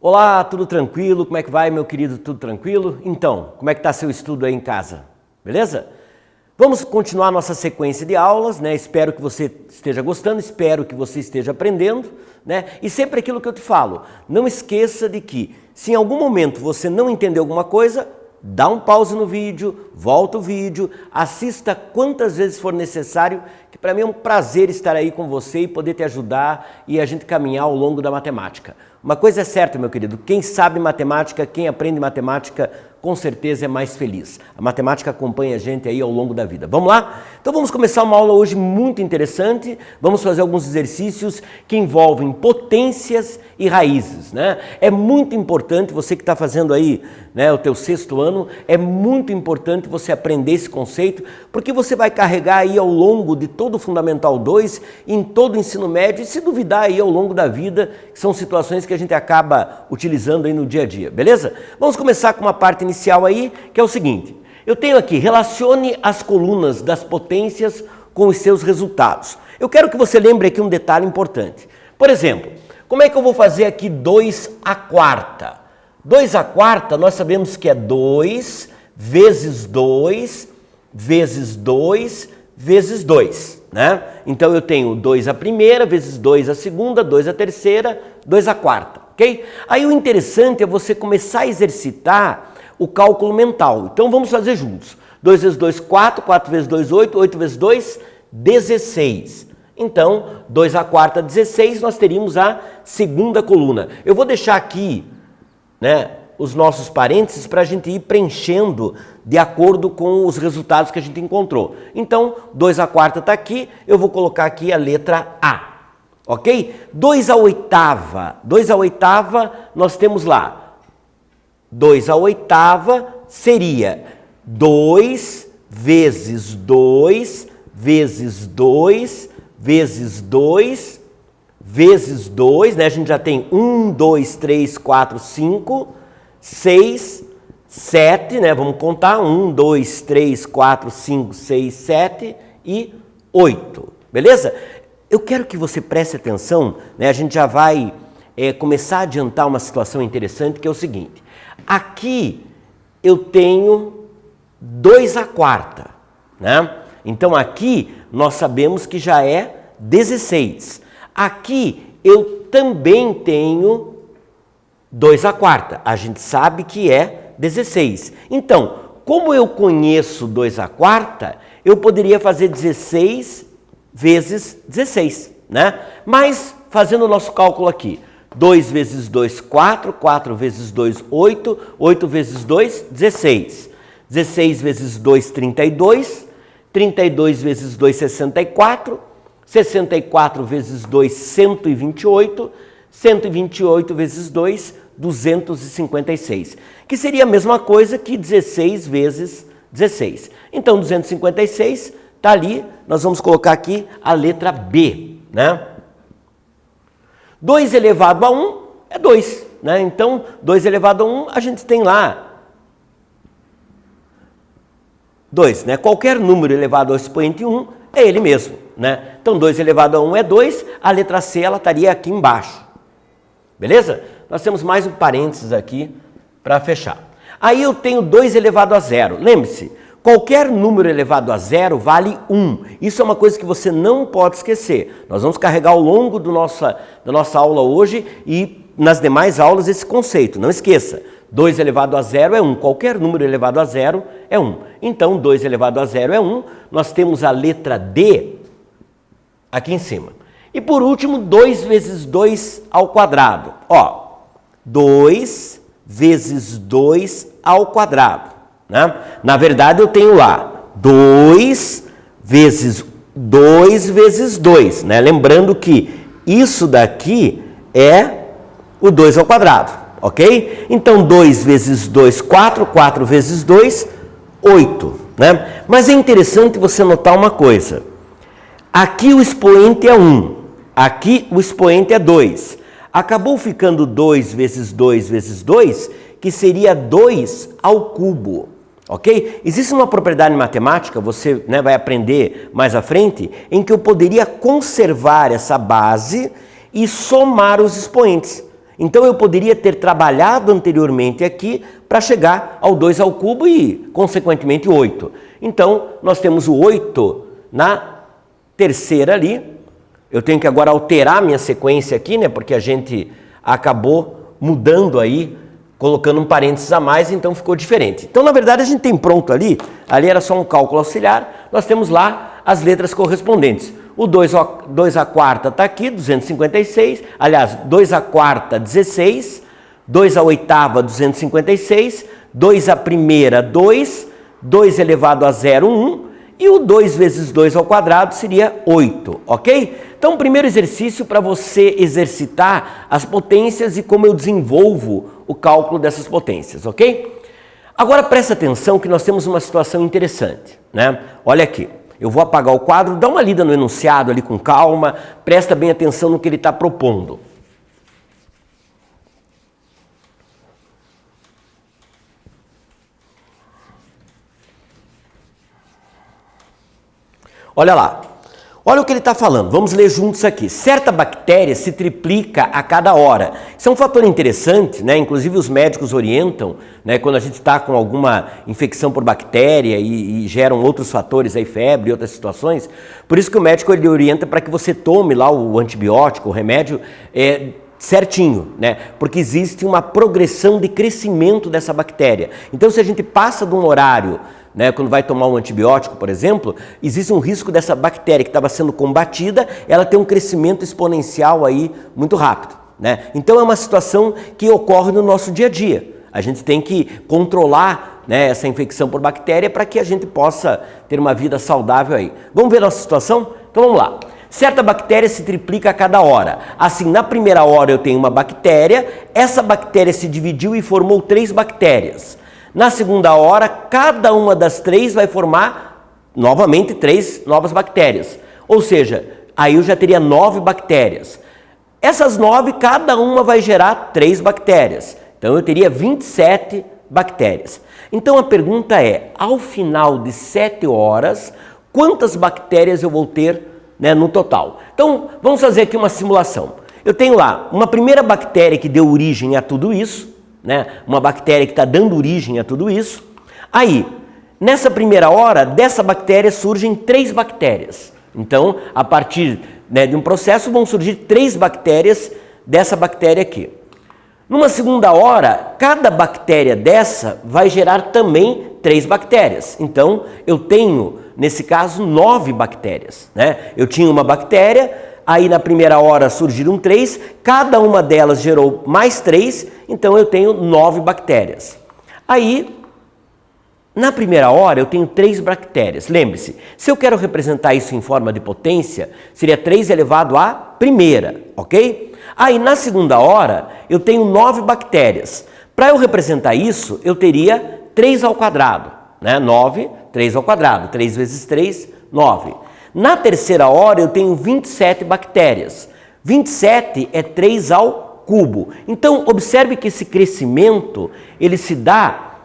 Olá, tudo tranquilo? Como é que vai, meu querido? Tudo tranquilo? Então, como é que está seu estudo aí em casa? Beleza? Vamos continuar nossa sequência de aulas, né? Espero que você esteja gostando, espero que você esteja aprendendo, né? E sempre aquilo que eu te falo, não esqueça de que se em algum momento você não entender alguma coisa, dá um pause no vídeo, volta o vídeo, assista quantas vezes for necessário, que para mim é um prazer estar aí com você e poder te ajudar e a gente caminhar ao longo da matemática. Uma coisa é certa, meu querido, quem sabe matemática, quem aprende matemática, com certeza é mais feliz. A matemática acompanha a gente aí ao longo da vida. Vamos lá? Então vamos começar uma aula hoje muito interessante. Vamos fazer alguns exercícios que envolvem potências e raízes, né? É muito importante, você que está fazendo aí, né, o teu 6º ano, é muito importante você aprender esse conceito, porque você vai carregar aí ao longo de todo o Fundamental 2, em todo o ensino médio, e se duvidar aí ao longo da vida, que são situações que a gente acaba utilizando aí no dia a dia, beleza? Vamos começar com uma parte inicial aí, que é o seguinte. Eu tenho aqui, relacione as colunas das potências com os seus resultados. Eu quero que você lembre aqui um detalhe importante. Por exemplo, como é que eu vou fazer aqui 2/4? 2/4 nós sabemos que é 2 vezes 2 vezes 2 vezes 2, né? Então eu tenho 2 a primeira, vezes 2 a segunda, 2 a terceira, 2/4, ok? Aí o interessante é você começar a exercitar o cálculo mental. Então vamos fazer juntos. 2 vezes 2, 4, 4 vezes 2, 8, 8 vezes 2, 16. Então, 2/4, 16, nós teríamos a segunda coluna. Eu vou deixar aqui, né, os nossos parênteses para a gente ir preenchendo de acordo com os resultados que a gente encontrou. Então, 2/4 está aqui, eu vou colocar aqui a letra A, ok? 2/8, 2/8 nós temos lá, 2/8 seria 2 vezes 2 vezes 2 vezes 2 vezes 2, né? A gente já tem 1, 2, 3, 4, 5, 6, 7, né? Vamos contar, 1, 2, 3, 4, 5, 6, 7 e 8, beleza? Eu quero que você preste atenção, né? A gente já vai começar a adiantar uma situação interessante, que é o seguinte. Aqui eu tenho 2/4, né? Então aqui nós sabemos que já é 16. Aqui eu também tenho 2/4. A gente sabe que é 16. Então, como eu conheço 2/4, eu poderia fazer 16 vezes 16, né? Mas, fazendo o nosso cálculo aqui, 2 vezes 2, 4, 4 vezes 2, 8, 8 vezes 2, 16. 16 vezes 2, 32, 32 vezes 2, 64, 64 vezes 2, 128, 128 vezes 2, 256, que seria a mesma coisa que 16 vezes 16. Então, 256 está ali, nós vamos colocar aqui a letra B, né? 2 elevado a 1 é 2, né? Então, 2 elevado a 1, a gente tem lá 2, né? Qualquer número elevado ao expoente 1 é ele mesmo, né? Então, 2 elevado a 1 é 2, a letra C ela estaria aqui embaixo. Beleza? Nós temos mais um parênteses aqui para fechar. Aí eu tenho 2 elevado a 0. Lembre-se, qualquer número elevado a 0 vale 1. Isso é uma coisa que você não pode esquecer. Nós vamos carregar ao longo da nossa aula hoje e nas demais aulas esse conceito. Não esqueça, 2 elevado a 0 é 1. Qualquer número elevado a 0 é 1. Então, 2 elevado a 0 é 1. Nós temos a letra D aqui em cima. E por último, 2 vezes 2 ao quadrado. Ó, 2 vezes 2 ao quadrado, né? Na verdade, eu tenho lá 2 vezes 2 vezes 2, né? Lembrando que isso daqui é o 2 ao quadrado, ok? Então, 2 vezes 2, 4, 4 vezes 2, 8, né? Mas é interessante você notar uma coisa. Aqui o expoente é 1. Aqui o expoente é 2. Acabou ficando 2 vezes 2 vezes 2, que seria 2 ao cubo, ok? Existe uma propriedade matemática, você, né, vai aprender mais à frente, em que eu poderia conservar essa base e somar os expoentes. Então eu poderia ter trabalhado anteriormente aqui para chegar ao 2 ao cubo e, consequentemente, 8. Então, nós temos o 8 na terceira ali. Eu tenho que agora alterar minha sequência aqui, né? Porque a gente acabou mudando aí, colocando um parênteses a mais, então ficou diferente. Então, na verdade, a gente tem pronto ali era só um cálculo auxiliar, nós temos lá as letras correspondentes. O 2 à quarta está aqui, 256, aliás, 2 à quarta, 16, 2 à oitava, 256, 2 à primeira, 2, 2 elevado a 0, 1, e o 2 vezes 2 ao quadrado seria 8, ok? Então, o primeiro exercício para você exercitar as potências e como eu desenvolvo o cálculo dessas potências, ok? Agora presta atenção que nós temos uma situação interessante, né? Olha aqui. Eu vou apagar o quadro, dá uma lida no enunciado ali com calma, presta bem atenção no que ele está propondo. Olha lá, olha o que ele está falando, vamos ler juntos aqui. Certa bactéria se triplica a cada hora. Isso é um fator interessante, né? Inclusive os médicos orientam, né? Quando a gente está com alguma infecção por bactéria e geram outros fatores, aí, febre e outras situações. Por isso que o médico ele orienta para que você tome lá o antibiótico, o remédio, certinho, né? Porque existe uma progressão de crescimento dessa bactéria. Então, se a gente passa de um horário, né, quando vai tomar um antibiótico, por exemplo, existe um risco dessa bactéria que estava sendo combatida, ela ter um crescimento exponencial aí muito rápido, né? Então é uma situação que ocorre no nosso dia a dia. A gente tem que controlar, né, essa infecção por bactéria para que a gente possa ter uma vida saudável aí. Vamos ver a nossa situação? Então vamos lá. Certa bactéria se triplica a cada hora. Assim, na primeira hora eu tenho uma bactéria, essa bactéria se dividiu e formou 3 bactérias. Na segunda hora, cada uma das 3 vai formar, novamente, 3 novas bactérias. Ou seja, aí eu já teria 9 bactérias. Essas 9, cada uma vai gerar 3 bactérias. Então eu teria 27 bactérias. Então a pergunta é, ao final de 7 horas, quantas bactérias eu vou ter, né, no total? Então vamos fazer aqui uma simulação. Eu tenho lá uma primeira bactéria que deu origem a tudo isso, né? Uma bactéria que está dando origem a tudo isso. Aí, nessa primeira hora, dessa bactéria surgem 3 bactérias. Então, a partir, né, de um processo, vão surgir 3 bactérias dessa bactéria aqui. Numa segunda hora, cada bactéria dessa vai gerar também 3 bactérias. Então, eu tenho, nesse caso, 9 bactérias, né? Eu tinha uma bactéria. Aí na primeira hora surgiram 3, cada uma delas gerou mais 3, então eu tenho 9 bactérias. Aí, na primeira hora eu tenho 3 bactérias. Lembre-se, se eu quero representar isso em forma de potência, seria 3 elevado à primeira, ok? Aí na segunda hora eu tenho 9 bactérias. Para eu representar isso, eu teria 3 ao quadrado, né? 9, 3 ao quadrado, 3 vezes 3, 9. Na terceira hora eu tenho 27 bactérias. 27 é 3 ao cubo. Então observe que esse crescimento ele se dá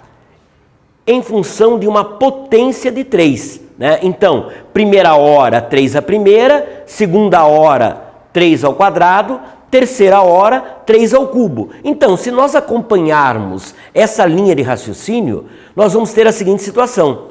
em função de uma potência de 3. Né? Então, primeira hora 3 à primeira, segunda hora 3 ao quadrado, terceira hora 3 ao cubo. Então, se nós acompanharmos essa linha de raciocínio, nós vamos ter a seguinte situação.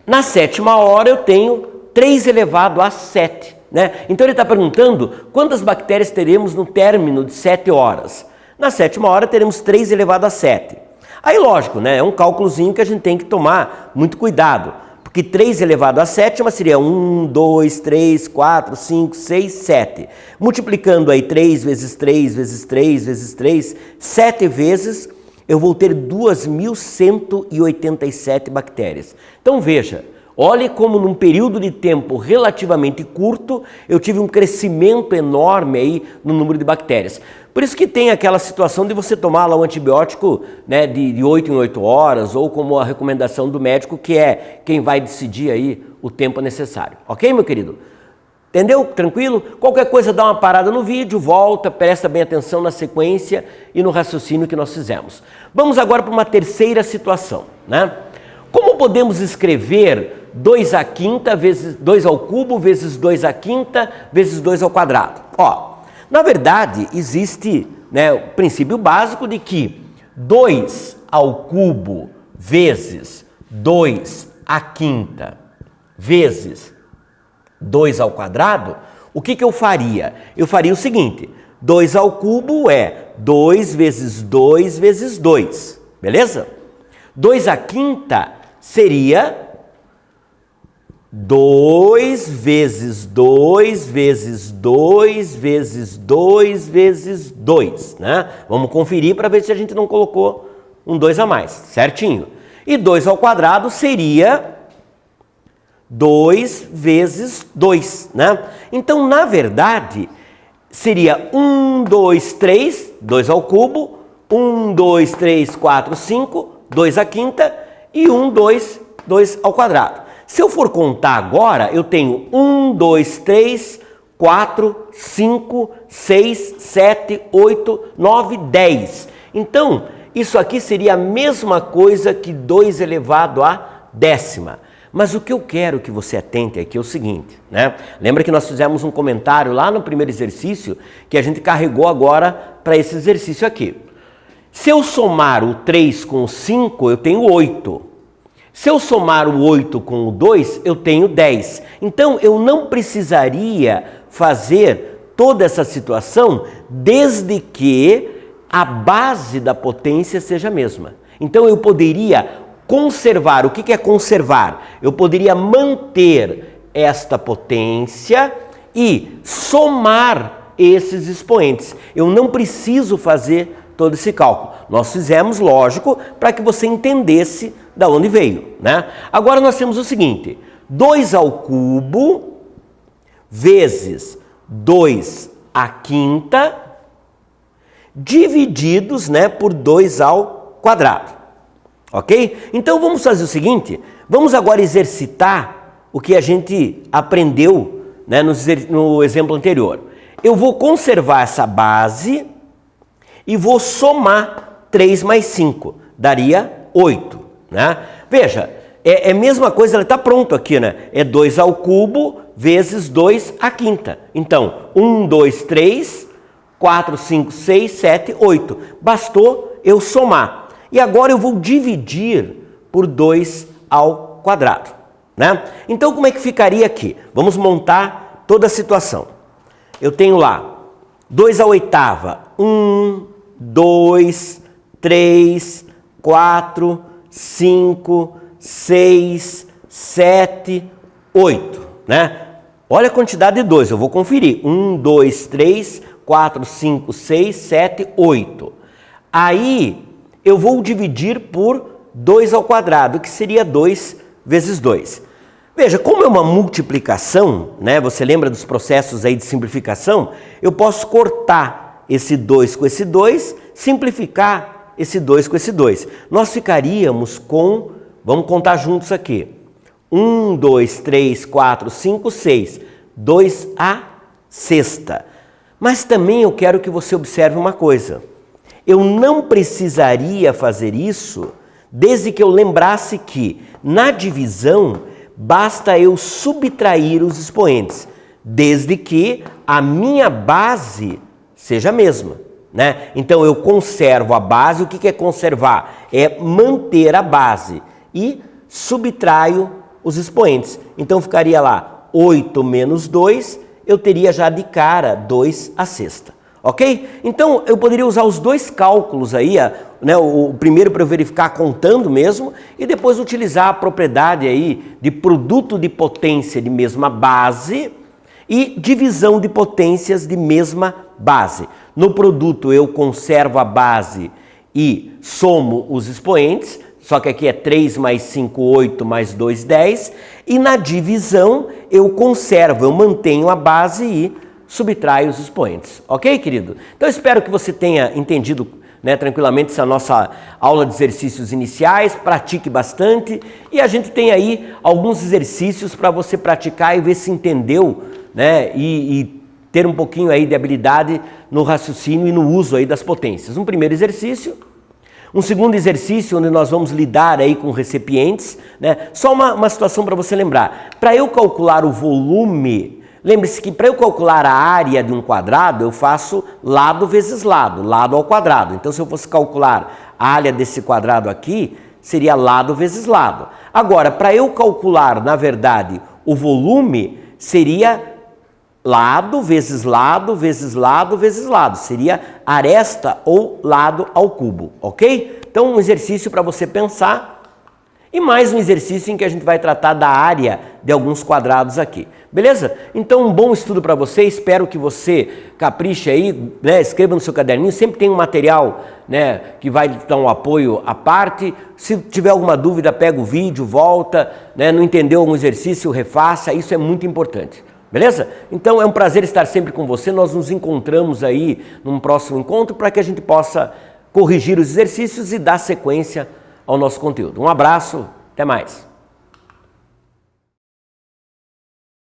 Na sétima hora eu tenho 3 elevado a 7, né? Então ele está perguntando quantas bactérias teremos no término de 7 horas. Na sétima hora teremos 3 elevado a 7. Aí lógico, né? É um cálculozinho que a gente tem que tomar muito cuidado, porque 3 elevado a 7 seria 1, 2, 3, 4, 5, 6, 7. Multiplicando aí 3 vezes 3 vezes 3 vezes 3, 7 vezes, eu vou ter 2.187 bactérias. Então veja, olhe como num período de tempo relativamente curto, eu tive um crescimento enorme aí no número de bactérias. Por isso que tem aquela situação de você tomar lá um antibiótico, né, de 8 em 8 horas, ou como a recomendação do médico, que é quem vai decidir aí o tempo necessário. Ok, meu querido? Entendeu? Tranquilo? Qualquer coisa dá uma parada no vídeo, volta, presta bem atenção na sequência e no raciocínio que nós fizemos. Vamos agora para uma terceira situação, né? Como podemos escrever 2 à quinta vezes 2 ao cubo vezes 2 à quinta vezes 2 ao quadrado? Ó, Na verdade, existe, né, o princípio básico de que 2 ao cubo vezes 2 à quinta vezes 2 ao quadrado, o que eu faria? Eu faria o seguinte, 2 ao cubo é 2 vezes 2 vezes 2, beleza? 2 à quinta seria 2 vezes 2 vezes 2 vezes 2 vezes 2, né? Vamos conferir para ver se a gente não colocou um 2 a mais, certinho. E 2 ao quadrado seria 2 vezes 2, né? Então, na verdade, seria 1, 2, 3, 2 ao cubo, 1, 2, 3, 4, 5, 2 à quinta e 1, 2, 2 ao quadrado. Se eu for contar agora, eu tenho 1, 2, 3, 4, 5, 6, 7, 8, 9, 10. Então, isso aqui seria a mesma coisa que 2 elevado à décima. Mas o que eu quero que você atente aqui é o seguinte, né? Lembra que nós fizemos um comentário lá no primeiro exercício que a gente carregou agora para esse exercício aqui. Se eu somar o 3 com o 5, eu tenho 8. Se eu somar o 8 com o 2, eu tenho 10. Então, eu não precisaria fazer toda essa situação desde que a base da potência seja a mesma. Então, eu poderia conservar. O que é conservar? Eu poderia manter esta potência e somar esses expoentes. Eu não preciso fazer todo esse cálculo. Nós fizemos, lógico, para que você entendesse da onde veio, né? Agora nós temos o seguinte, 2 ao cubo vezes 2 à quinta divididos, né, por 2 ao quadrado, ok? Então vamos fazer o seguinte, vamos agora exercitar o que a gente aprendeu, né, no exemplo anterior. Eu vou conservar essa base e vou somar 3 mais 5, daria 8. Né? Veja, é a mesma coisa, ela está pronto aqui, né? É 2 ao cubo vezes 2 à quinta. Então, 1, 2, 3, 4, 5, 6, 7, 8. Bastou eu somar. E agora eu vou dividir por 2 ao quadrado. Né? Então, como é que ficaria aqui? Vamos montar toda a situação. Eu tenho lá 2 à oitava. 1, 2, 3, 4, 5, 6, 7, 8, né? Olha a quantidade de 2, eu vou conferir. 1, 2, 3, 4, 5, 6, 7, 8. Aí, eu vou dividir por 2 ao quadrado, que seria 2 vezes 2. Veja, como é uma multiplicação, né? Você lembra dos processos aí de simplificação? Eu posso cortar esse 2 com esse 2, simplificar esse 2 com esse 2. Nós ficaríamos com, vamos contar juntos aqui, 1, 2, 3, 4, 5, 6, 2 à sexta. Mas também eu quero que você observe uma coisa. Eu não precisaria fazer isso desde que eu lembrasse que na divisão basta eu subtrair os expoentes, desde que a minha base seja a mesma. Né? Então eu conservo a base. O que é conservar? É manter a base e subtraio os expoentes. Então ficaria lá 8 menos 2, eu teria já de cara 2 à sexta. Ok? Então eu poderia usar os dois cálculos aí, né? O primeiro para eu verificar contando mesmo e depois utilizar a propriedade aí de produto de potência de mesma base e divisão de potências de mesma base. No produto eu conservo a base e somo os expoentes, só que aqui é 3 mais 5, 8, mais 2, 10. E na divisão eu conservo, eu mantenho a base e subtraio os expoentes. Ok, querido? Então eu espero que você tenha entendido, né, tranquilamente essa nossa aula de exercícios iniciais. Pratique bastante e a gente tem aí alguns exercícios para você praticar e ver se entendeu, né, e ter um pouquinho aí de habilidade no raciocínio e no uso aí das potências. Um primeiro exercício, um segundo exercício onde nós vamos lidar aí com recipientes, né? Só uma situação para você lembrar. Para eu calcular o volume Lembre-se que para eu calcular a área de um quadrado, eu faço lado vezes lado, lado ao quadrado. Então, se eu fosse calcular a área desse quadrado aqui, seria lado vezes lado. Agora, para eu calcular, na verdade, o volume, seria lado vezes lado vezes lado vezes lado. Seria aresta ou lado ao cubo, ok? Então, um exercício para você pensar. E mais um exercício em que a gente vai tratar da área de alguns quadrados aqui. Beleza? Então, um bom estudo para você. Espero que você capriche aí, né? Escreva no seu caderninho. Sempre tem um material, né, que vai dar um apoio à parte. Se tiver alguma dúvida, pega o vídeo, volta, né? Não entendeu algum exercício, refaça. Isso é muito importante. Beleza? Então, é um prazer estar sempre com você. Nós nos encontramos aí num próximo encontro para que a gente possa corrigir os exercícios e dar sequência ao nosso conteúdo. Um abraço, até mais!